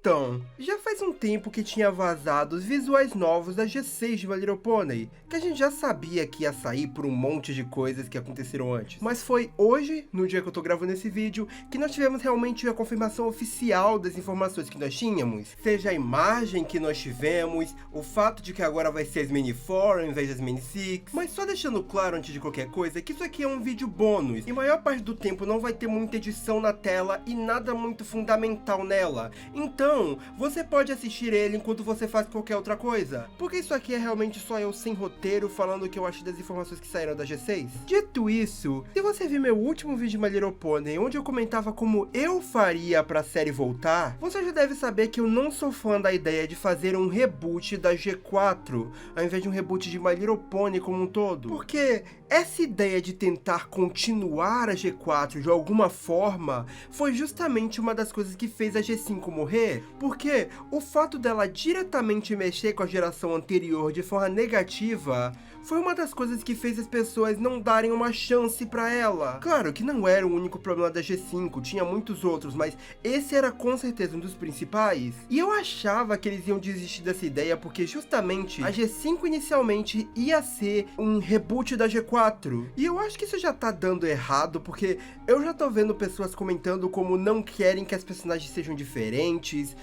Então, já faz um tempo que tinha vazado os visuais novos da G6 de My Little Pony, que a gente já sabia que ia sair por um monte de coisas que aconteceram antes. Mas foi hoje, no dia que eu tô gravando esse vídeo, que nós tivemos realmente a confirmação oficial das informações que nós tínhamos. Seja a imagem que nós tivemos, o fato de que agora vai ser as Mini 4 ao invés das Mini 6. Mas só deixando claro antes de qualquer coisa, que isso aqui é um vídeo bônus, e a maior parte do tempo não vai ter muita edição na tela e nada muito fundamental nela. Então, você pode assistir ele enquanto você faz qualquer outra coisa, porque isso aqui é realmente só eu sem roteiro falando o que eu acho das informações que saíram da G6. Dito isso, se você viu meu último vídeo de My Little Pony, onde eu comentava como eu faria pra série voltar, você já deve saber que eu não sou fã da ideia de fazer um reboot da G4, ao invés de um reboot de My Little Pony como um todo. Porque essa ideia de tentar continuar a G4 de alguma forma foi justamente uma das coisas que fez a G5 morrer, porque o fato dela diretamente mexer com a geração anterior de forma negativa foi uma das coisas que fez as pessoas não darem uma chance pra ela. Claro que não era o único problema da G5, tinha muitos outros, mas esse era com certeza um dos principais. E eu achava que eles iam desistir dessa ideia porque justamente a G5 inicialmente ia ser um reboot da G4. E eu acho que isso já tá dando errado, porque eu já tô vendo pessoas comentando como não querem que as personagens sejam diferentes,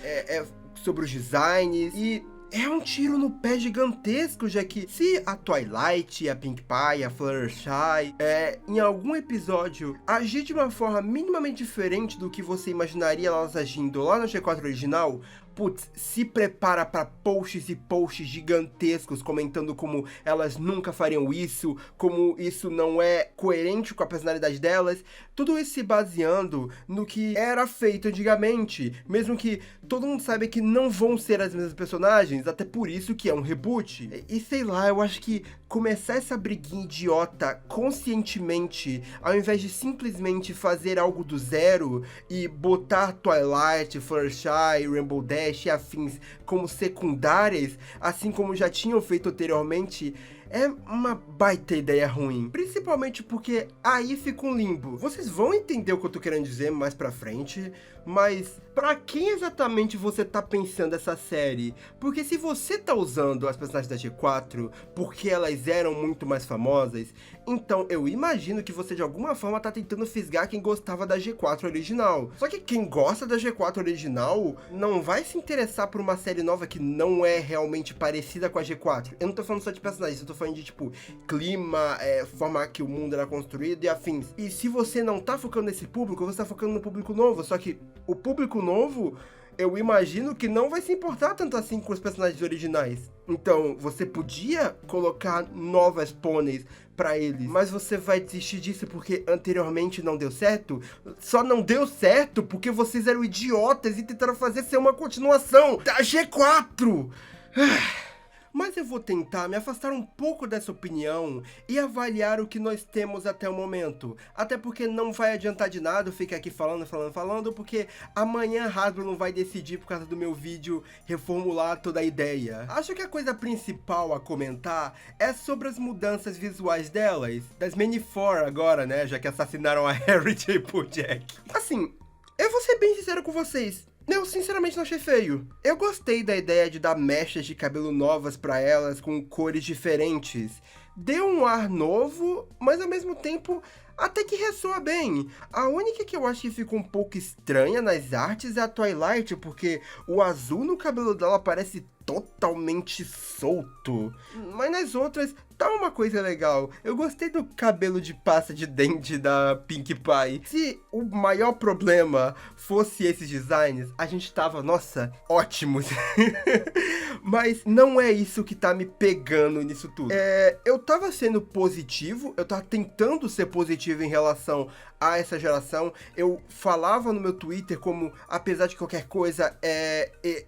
sobre os designs, e é um tiro no pé gigantesco, já que se a Twilight, a Pink Pie, a Fluttershy, em algum episódio agir de uma forma minimamente diferente do que você imaginaria elas agindo lá no G4 original, putz, se prepara para posts e posts gigantescos comentando como elas nunca fariam isso, como isso não é coerente com a personalidade delas, tudo isso se baseando no que era feito antigamente, mesmo que todo mundo saiba que não vão ser as mesmas personagens, até por isso que é um reboot. E sei lá, eu acho que começar essa briguinha idiota conscientemente, ao invés de simplesmente fazer algo do zero e botar Twilight, Fluttershy, Rainbow Dash e afins como secundárias, assim como já tinham feito anteriormente, é uma baita ideia ruim. Principalmente porque aí fica um limbo. Vocês vão entender o que eu tô querendo dizer mais pra frente, mas pra quem exatamente você tá pensando essa série? Porque se você tá usando as personagens da G4 porque elas eram muito mais famosas, então eu imagino que você de alguma forma tá tentando fisgar quem gostava da G4 original. Só que quem gosta da G4 original não vai se interessar por uma série nova que não é realmente parecida com a G4. Eu não tô falando só de personagens, eu tô falando de tipo clima, forma que o mundo era construído e afins. E se você não tá focando nesse público, você tá focando no público novo, só que o público novo, eu imagino que não vai se importar tanto assim com os personagens originais. Então, você podia colocar novas pôneis pra eles, mas você vai desistir disso porque anteriormente não deu certo? Só não deu certo porque vocês eram idiotas e tentaram fazer ser uma continuação da G4! Mas eu vou tentar me afastar um pouco dessa opinião e avaliar o que nós temos até o momento. Até porque não vai adiantar de nada eu ficar aqui falando, porque amanhã a Hasbro não vai decidir por causa do meu vídeo reformular toda a ideia. Acho que a coisa principal a comentar é sobre as mudanças visuais delas. Das Mini 4 agora, né, já que assassinaram a Harriet e Applejack. Assim, eu vou ser bem sincero com vocês. Eu sinceramente não achei feio. Eu gostei da ideia de dar mechas de cabelo novas pra elas, com cores diferentes. Deu um ar novo, mas ao mesmo tempo até que ressoa bem. A única que eu acho que ficou um pouco estranha nas artes é a Twilight, porque o azul no cabelo dela parece totalmente solto. Mas nas outras tá uma coisa legal. Eu gostei do cabelo de pasta de dente da Pink Pie. Se o maior problema fosse esses designs, a gente tava, nossa, ótimos. Mas não é isso que tá me pegando nisso tudo. Eu tava sendo positivo, eu tava tentando ser positivo em relação a essa geração. Eu falava no meu Twitter como, apesar de qualquer coisa,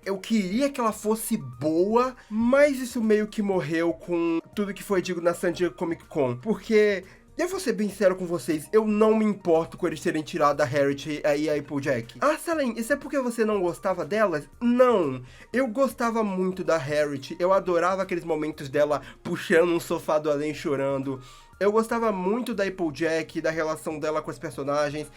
eu queria que ela fosse boa, mas isso meio que morreu com tudo que foi dito na San Diego Comic Con, porque eu vou ser bem sincero com vocês, eu não me importo com eles terem tirado a Harriet e a Applejack. Ah, Salem, isso é porque você não gostava delas? Não, eu gostava muito da Harriet, eu adorava aqueles momentos dela puxando um sofá do além chorando. Eu gostava muito da Applejack, da relação dela com os personagens.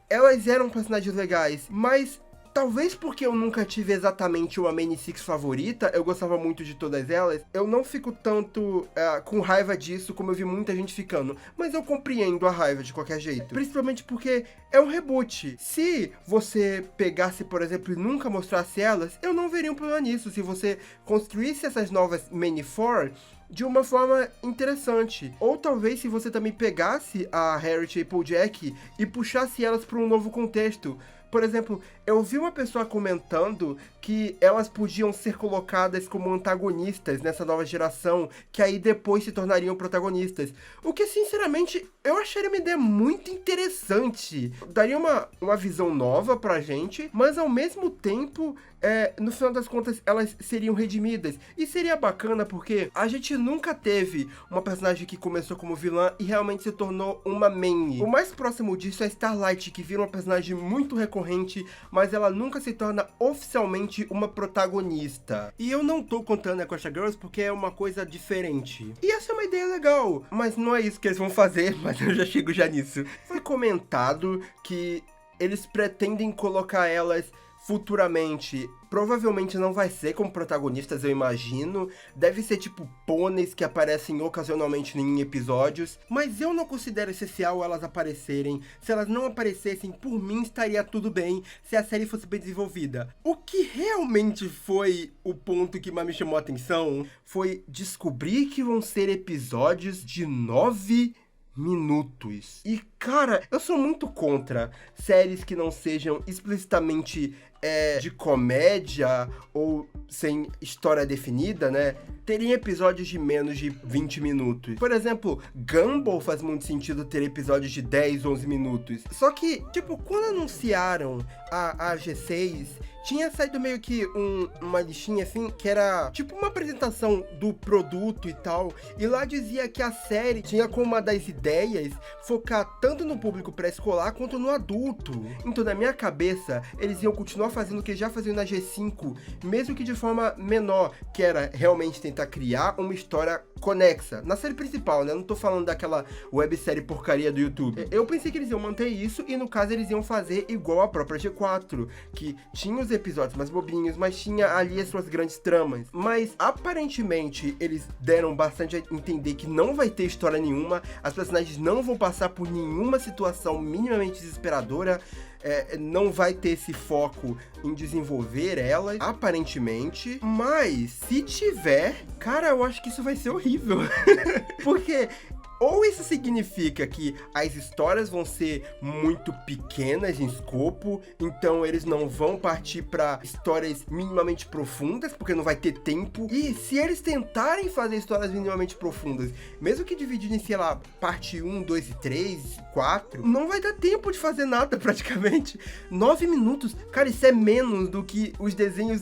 Elas eram personagens legais, mas talvez porque eu nunca tive exatamente uma Main Six favorita, eu gostava muito de todas elas, eu não fico tanto com raiva disso como eu vi muita gente ficando. Mas eu compreendo a raiva de qualquer jeito. Principalmente porque é um reboot. Se você pegasse, por exemplo, e nunca mostrasse elas, eu não veria um problema nisso. Se você construísse essas novas Main Four de uma forma interessante. Ou talvez se você também pegasse a Harriet e Applejack e puxasse elas para um novo contexto. Por exemplo, eu vi uma pessoa comentando que elas podiam ser colocadas como antagonistas nessa nova geração, que aí depois se tornariam protagonistas. O que, sinceramente, eu acharia uma ideia muito interessante. Daria uma visão nova pra gente, mas ao mesmo tempo, no final das contas, elas seriam redimidas. E seria bacana porque a gente nunca teve uma personagem que começou como vilã e realmente se tornou uma main. O mais próximo disso é Starlight, que vira uma personagem muito recorrente, mas ela nunca se torna oficialmente uma protagonista. E eu não tô contando Aquatia Girls porque é uma coisa diferente. E essa é uma ideia legal, mas não é isso que eles vão fazer, mas eu já chego já nisso. Foi comentado que eles pretendem colocar elas futuramente. Provavelmente não vai ser como protagonistas, eu imagino. Deve ser tipo pôneis que aparecem ocasionalmente em episódios. Mas eu não considero essencial elas aparecerem. Se elas não aparecessem, por mim estaria tudo bem se a série fosse bem desenvolvida. O que realmente foi o ponto que mais me chamou a atenção foi descobrir que vão ser episódios de 9 minutos. E, cara, eu sou muito contra séries que não sejam explicitamente de comédia ou sem história definida, né? Terem episódios de menos de 20 minutos. Por exemplo, Gumball faz muito sentido ter episódios de 10, 11 minutos. Só que, tipo, quando anunciaram a G6, tinha saído meio que uma listinha assim, que era tipo uma apresentação do produto e tal, e lá dizia que a série tinha como uma das ideias focar tanto no público pré-escolar quanto no adulto. Então, na minha cabeça, eles iam continuar fazendo o que já faziam na G5, mesmo que de forma menor, que era realmente tentar criar uma história conexa. Na série principal, né? Não tô falando daquela websérie porcaria do YouTube. Eu pensei que eles iam manter isso, e no caso eles iam fazer igual a própria G4, que tinha os episódios mais bobinhos, mas tinha ali as suas grandes tramas. Mas, aparentemente, eles deram bastante a entender que não vai ter história nenhuma, as personagens não vão passar por nenhuma situação minimamente desesperadora, não vai ter esse foco em desenvolver elas, aparentemente. Mas, se tiver, cara, eu acho que isso vai ser horrível. Porque ou isso significa que as histórias vão ser muito pequenas em escopo, então eles não vão partir para histórias minimamente profundas, porque não vai ter tempo. E se eles tentarem fazer histórias minimamente profundas, mesmo que dividindo em, sei lá, parte 1, 2 e 3, 4, não vai dar tempo de fazer nada praticamente. 9 minutos, cara, isso é menos do que os desenhos,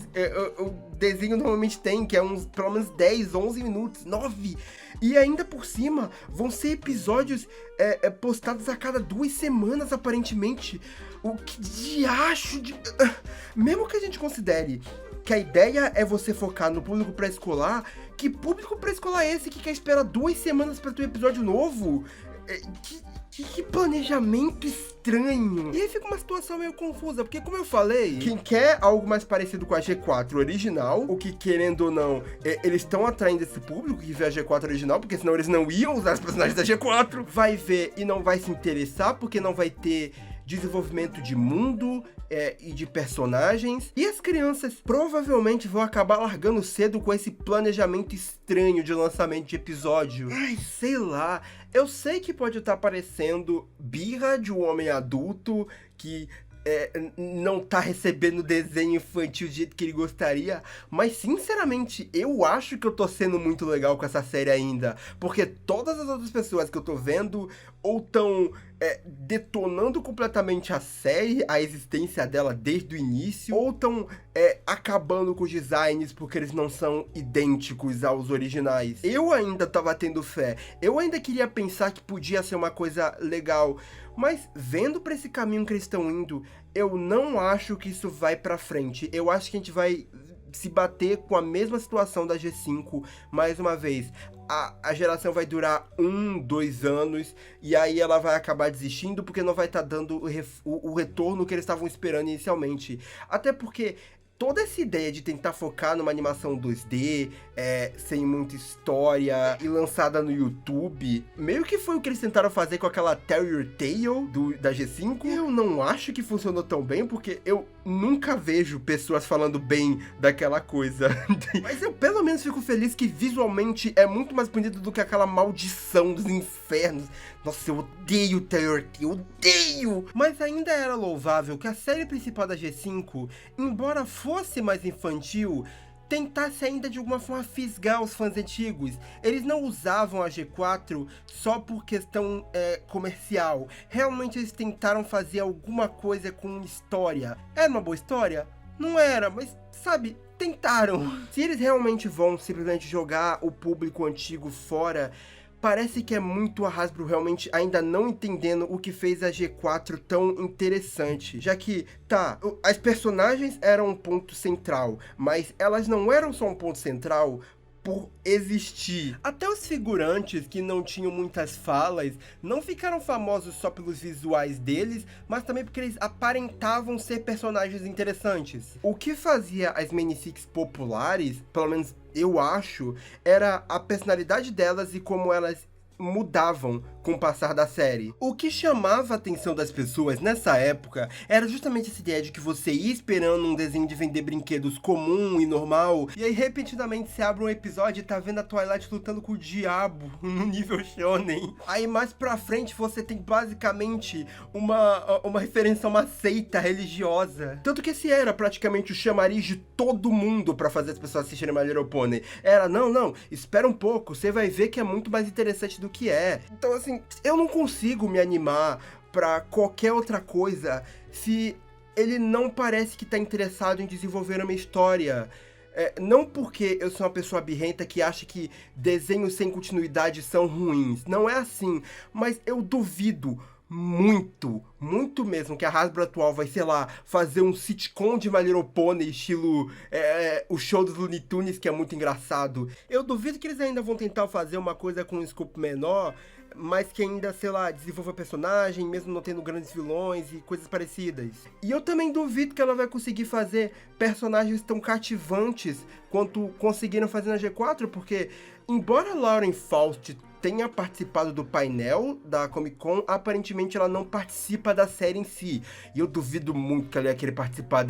o desenho normalmente tem, que é uns, pelo menos 10, 11 minutos, 9. E ainda por cima, vão ser episódios postados a cada 2 semanas, aparentemente. O que diacho de... Mesmo que a gente considere que a ideia é você focar no público pré-escolar, que público pré-escolar é esse que quer esperar 2 semanas pra ter um episódio novo? Que planejamento estranho. E aí fica uma situação meio confusa, porque como eu falei, quem quer algo mais parecido com a G4 original, o que querendo ou não, eles estão atraindo esse público que vê a G4 original, porque senão eles não iam usar os personagens da G4, vai ver e não vai se interessar, porque não vai ter desenvolvimento de mundo e de personagens. E as crianças provavelmente vão acabar largando cedo com esse planejamento estranho de lançamento de episódio. Ai, sei lá. Eu sei que pode estar parecendo birra de um homem adulto que não tá recebendo desenho infantil do jeito que ele gostaria, mas sinceramente eu acho que eu tô sendo muito legal com essa série ainda, porque todas as outras pessoas que eu tô vendo ou tão detonando completamente a série, a existência dela desde o início, ou tão acabando com os designs porque eles não são idênticos aos originais. Eu ainda tava tendo fé, eu ainda queria pensar que podia ser uma coisa legal, mas vendo pra esse caminho que eles estão indo, eu não acho que isso vai pra frente. Eu acho que a gente vai se bater com a mesma situação da G5 mais uma vez. A geração vai durar 2 anos e aí ela vai acabar desistindo porque não vai estar dando o retorno que eles estavam esperando inicialmente. Até porque toda essa ideia de tentar focar numa animação 2D, sem muita história e lançada no YouTube, meio que foi o que eles tentaram fazer com aquela Terrier Tale da G5. Eu não acho que funcionou tão bem, porque eu nunca vejo pessoas falando bem daquela coisa. Mas eu pelo menos fico feliz que visualmente é muito mais bonito do que aquela maldição dos infernos. Nossa, eu odeio Terrier Tale, odeio! Mas ainda era louvável que a série principal da G5, embora fosse mais infantil, tentasse ainda de alguma forma fisgar os fãs antigos. Eles não usavam a G4 só por questão comercial. Realmente eles tentaram fazer alguma coisa com história. Era uma boa história? Não era, mas sabe, tentaram. Se eles realmente vão simplesmente jogar o público antigo fora, parece que é muito a Hasbro realmente ainda não entendendo o que fez a G4 tão interessante. Já que, as personagens eram um ponto central, mas elas não eram só um ponto central por existir. Até os figurantes, que não tinham muitas falas, não ficaram famosos só pelos visuais deles, mas também porque eles aparentavam ser personagens interessantes. O que fazia as Mini-Six populares, pelo menos eu acho, era a personalidade delas e como elas mudavam com o passar da série. O que chamava a atenção das pessoas nessa época era justamente essa ideia de que você ia esperando um desenho de vender brinquedos comum e normal, e aí repentinamente você abre um episódio e tá vendo a Twilight lutando com o diabo no nível shonen. Aí mais pra frente você tem basicamente uma referência a uma seita religiosa. Tanto que esse era praticamente o chamariz de todo mundo pra fazer as pessoas assistirem My Little Pony. Era, não, espera um pouco, você vai ver que é muito mais interessante do que é. Então assim, eu não consigo me animar pra qualquer outra coisa se ele não parece que tá interessado em desenvolver uma história. Não porque eu sou uma pessoa birrenta que acha que desenhos sem continuidade são ruins. Não é assim. Mas eu duvido muito mesmo que a Hasbro atual vai, sei lá, fazer um sitcom de My Little Pony, estilo o show dos Looney Tunes, que é muito engraçado. Eu duvido que eles ainda vão tentar fazer uma coisa com um escopo menor, mas que ainda, sei lá, desenvolva personagem, mesmo não tendo grandes vilões e coisas parecidas. E eu também duvido que ela vai conseguir fazer personagens tão cativantes quanto conseguiram fazer na G4, porque, embora Lauren Faust tenha participado do painel da Comic Con, aparentemente ela não participa da série em si. E eu duvido muito que ela ia querer participar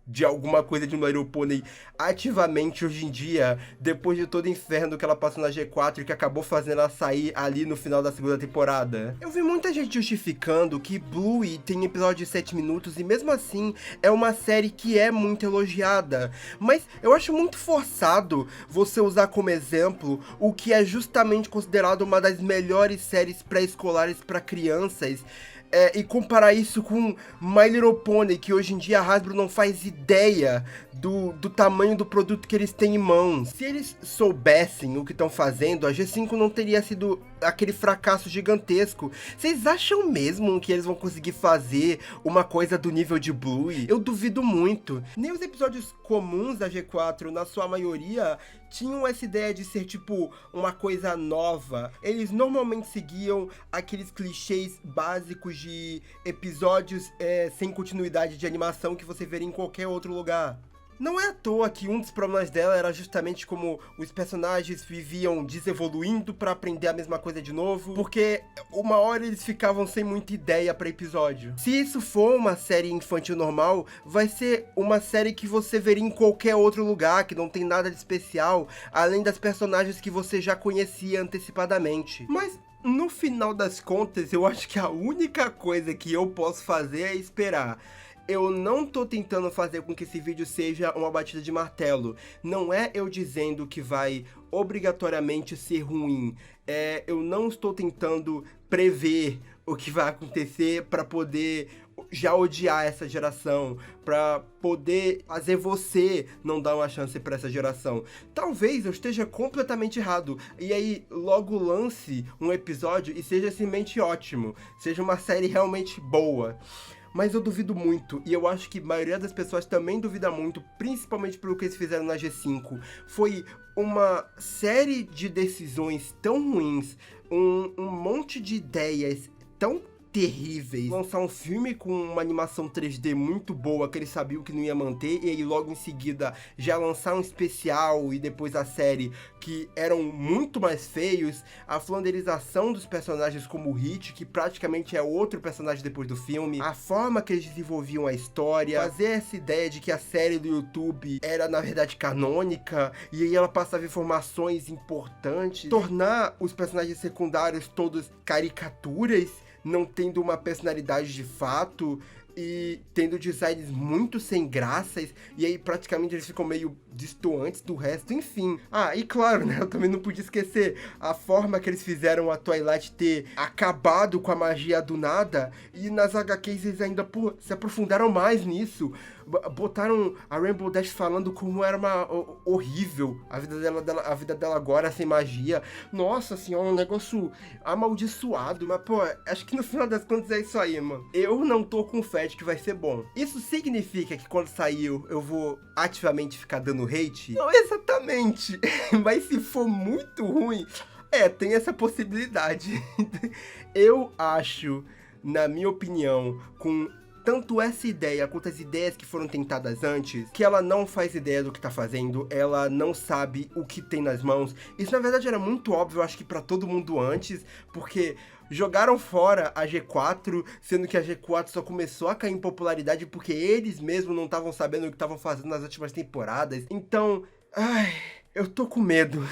de alguma coisa de My Little Pony ativamente hoje em dia, depois de todo o inferno que ela passou na G4 e que acabou fazendo ela sair ali no final da segunda temporada. Eu vi muita gente justificando que Bluey tem episódio de 7 minutos e mesmo assim é uma série que é muito elogiada, mas eu acho muito forçado você usar como exemplo o que é justamente considerado uma das melhores séries pré-escolares para crianças, e comparar isso com My Little Pony, que hoje em dia a Hasbro não faz ideia do tamanho do produto que eles têm em mãos. Se eles soubessem o que estão fazendo, a G5 não teria sido aquele fracasso gigantesco. Vocês acham mesmo que eles vão conseguir fazer uma coisa do nível de Bluey? Eu duvido muito. Nem os episódios comuns da G4, na sua maioria, tinham essa ideia de ser tipo uma coisa nova. Eles normalmente seguiam aqueles clichês básicos de episódios sem continuidade de animação que você veria em qualquer outro lugar. Não é à toa que um dos problemas dela era justamente como os personagens viviam desevoluindo pra aprender a mesma coisa de novo, porque uma hora eles ficavam sem muita ideia pra episódio. Se isso for uma série infantil normal, vai ser uma série que você veria em qualquer outro lugar, que não tem nada de especial, além das personagens que você já conhecia antecipadamente. Mas no final das contas, eu acho que a única coisa que eu posso fazer é esperar. Eu não tô tentando fazer com que esse vídeo seja uma batida de martelo. Não é eu dizendo que vai obrigatoriamente ser ruim. Eu não estou tentando prever o que vai acontecer para poder já odiar essa geração, para poder fazer você não dar uma chance para essa geração. Talvez eu esteja completamente errado, e aí logo lance um episódio e seja simplesmente ótimo, seja uma série realmente boa. mas eu duvido muito, e eu acho que a maioria das pessoas também duvida muito, principalmente pelo que eles fizeram na G5. Foi uma série de decisões tão ruins, um monte de ideias tão terríveis. Lançar um filme com uma animação 3D muito boa, que eles sabiam que não ia manter, e aí logo em seguida já lançar um especial e depois a série, que eram muito mais feios. A flanderização dos personagens como o Hit, que praticamente é outro personagem depois do filme. A forma que eles desenvolviam a história. Fazer essa ideia de que a série do YouTube era, na verdade, canônica, e aí ela passava informações importantes. Tornar os personagens secundários todos caricaturas, não tendo uma personalidade de fato e tendo designs muito sem graças, e aí praticamente eles ficam meio distantes do resto, enfim. Ah, e claro, né, eu também não podia esquecer a forma que eles fizeram a Twilight ter acabado com a magia do nada, e nas HQs eles ainda, pô, se aprofundaram mais nisso. Botaram a Rainbow Dash falando como era horrível a vida dela agora sem magia. Nossa senhora, um negócio amaldiçoado. Mas, pô, acho que no final das contas é isso aí, mano. Eu não tô com fé de que vai ser bom. Isso significa que quando sair eu vou ativamente ficar dando hate? Não exatamente. Mas se for muito ruim, tem essa possibilidade. Eu acho, na minha opinião, com tanto essa ideia quanto as ideias que foram tentadas antes, que ela não faz ideia do que tá fazendo, ela não sabe o que tem nas mãos. Isso, na verdade, era muito óbvio, eu acho que pra todo mundo antes, porque jogaram fora a G4, sendo que a G4 só começou a cair em popularidade porque eles mesmos não estavam sabendo o que estavam fazendo nas últimas temporadas. Então, eu tô com medo.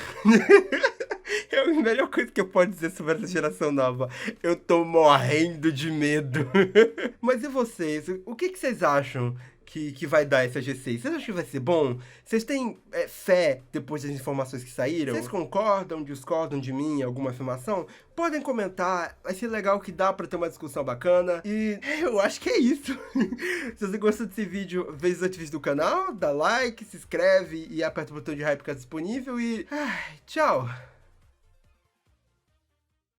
É a melhor coisa que eu posso dizer sobre essa geração nova. Eu tô morrendo de medo. Mas e vocês? O que vocês acham que vai dar essa G6? Vocês acham que vai ser bom? Vocês têm fé depois das informações que saíram? Vocês concordam, discordam de mim em alguma afirmação? Podem comentar, vai ser legal, que dá pra ter uma discussão bacana. E eu acho que é isso. Se você gostou desse vídeo, veja os outros vídeos do canal, dá like, se inscreve e aperta o botão de hype que é disponível. E tchau!